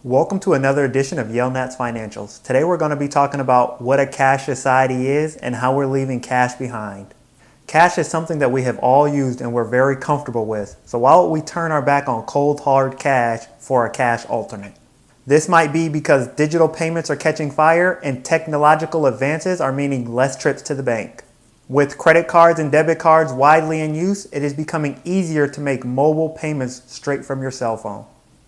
Welcome to another edition of Yelnats Financials. Today we're going to be talking about what a cash society is and how we're leaving cash behind. Cash is something that we have all used and we're very comfortable with. So why would we turn our back on cold hard cash for a cash alternate? This might be because digital payments are catching fire and technological advances are meaning less trips to the bank. With credit cards and debit cards widely in use, it is becoming easier to make mobile payments straight from your cell phone.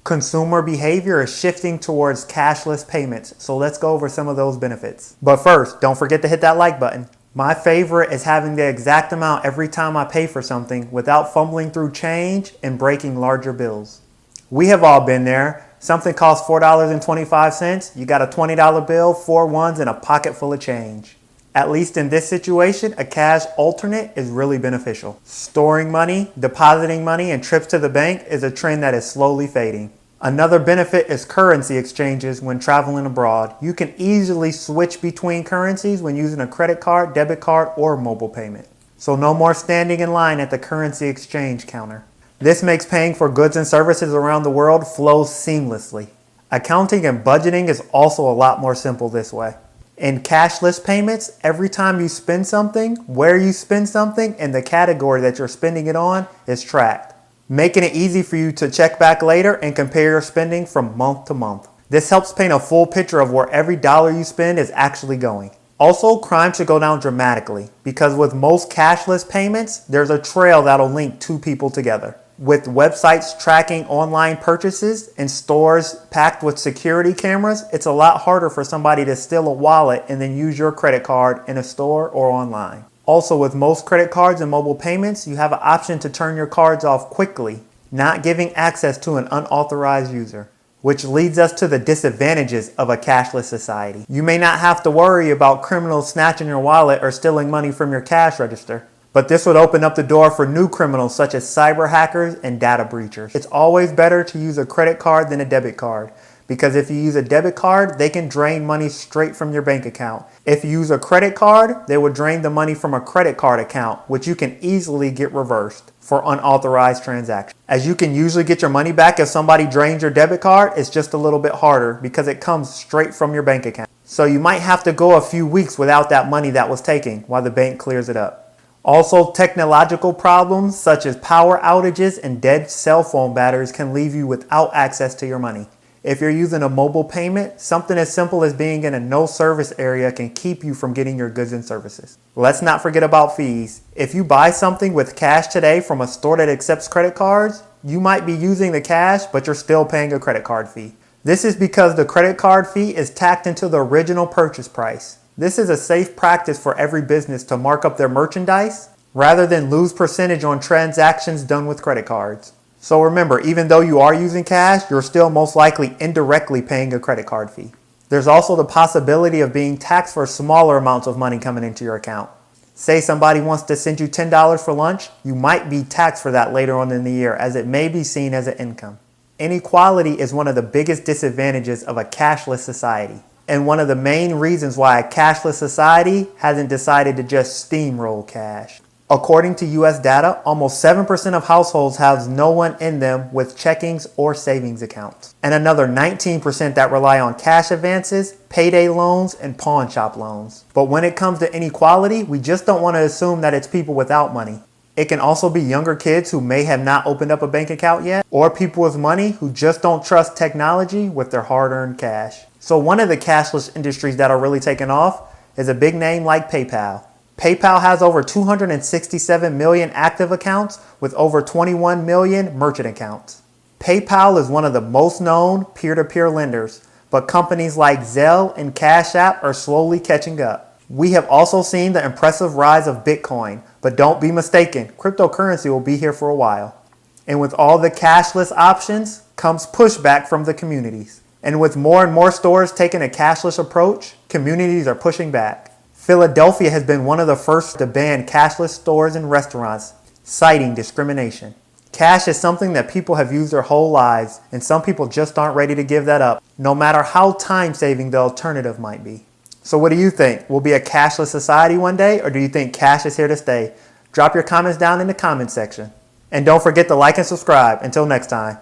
Consumer behavior is shifting towards cashless payments, so let's go over some of those benefits. But first, don't forget to hit that like button. My favorite is having the exact amount every time I pay for something without fumbling through change and breaking larger bills. We have all been there. Something costs $4.25. You got a $20 bill, 4 ones, and a pocket full of change. At least in this situation, a cash alternate is really beneficial. Storing money, depositing money, and trips to the bank is a trend that is slowly fading. Another benefit is currency exchanges when traveling abroad. You can easily switch between currencies when using a credit card, debit card, or mobile payment. So no more standing in line at the currency exchange counter. This makes paying for goods and services around the world flow seamlessly. Accounting and budgeting is also a lot more simple this way. In cashless payments, every time you spend something, where you spend something, and the category that you're spending it on is tracked, making it easy for you to check back later and compare your spending from month to month. This helps paint a full picture of where every dollar you spend is actually going. Also, crime should go down dramatically because with most cashless payments, there's a trail that'll link two people together. With websites tracking online purchases and stores packed with security cameras, it's a lot harder for somebody to steal a wallet and then use your credit card in a store or online. Also, with most credit cards and mobile payments, you have an option to turn your cards off quickly, not giving access to an unauthorized user, which leads us to the disadvantages of a cashless society. You may not have to worry about criminals snatching your wallet or stealing money from your cash register. But this would open up the door for new criminals such as cyber hackers and data breachers. It's always better to use a credit card than a debit card because if you use a debit card, they can drain money straight from your bank account. If you use a credit card, they will drain the money from a credit card account, which you can easily get reversed for unauthorized transactions. As you can usually get your money back if somebody drains your debit card, it's just a little bit harder because it comes straight from your bank account. So you might have to go a few weeks without that money that was taken while the bank clears it up. Also, technological problems such as power outages and dead cell phone batteries can leave you without access to your money. If you're using a mobile payment, something as simple as being in a no service area can keep you from getting your goods and services. Let's not forget about fees. If you buy something with cash today from a store that accepts credit cards, you might be using the cash, but you're still paying a credit card fee. This is because the credit card fee is tacked into the original purchase price. This is a safe practice for every business to mark up their merchandise rather than lose percentage on transactions done with credit cards. So remember, even though you are using cash, you're still most likely indirectly paying a credit card fee. There's also the possibility of being taxed for smaller amounts of money coming into your account. Say somebody wants to send you $10 for lunch, you might be taxed for that later on in the year as it may be seen as an income. Inequality is one of the biggest disadvantages of a cashless society. And one of the main reasons why a cashless society hasn't decided to just steamroll cash. According to US data, almost 7% of households have no one in them with checkings or savings accounts. And another 19% that rely on cash advances, payday loans, and pawn shop loans. But when it comes to inequality, we just don't want to assume that it's people without money. It can also be younger kids who may have not opened up a bank account yet, or people with money who just don't trust technology with their hard-earned cash. So one of the cashless industries that are really taking off is a big name like PayPal. PayPal has over 267 million active accounts with over 21 million merchant accounts. PayPal is one of the most known peer-to-peer lenders, but companies like Zelle and Cash App are slowly catching up. We have also seen the impressive rise of Bitcoin, but don't be mistaken, cryptocurrency will be here for a while. And with all the cashless options comes pushback from the communities. And with more and more stores taking a cashless approach, communities are pushing back. Philadelphia has been one of the first to ban cashless stores and restaurants, citing discrimination. Cash is something that people have used their whole lives, and some people just aren't ready to give that up, no matter how time-saving the alternative might be. So what do you think? Will be a cashless society one day, or do you think cash is here to stay? Drop your comments down in the comment section. And don't forget to like and subscribe. Until next time.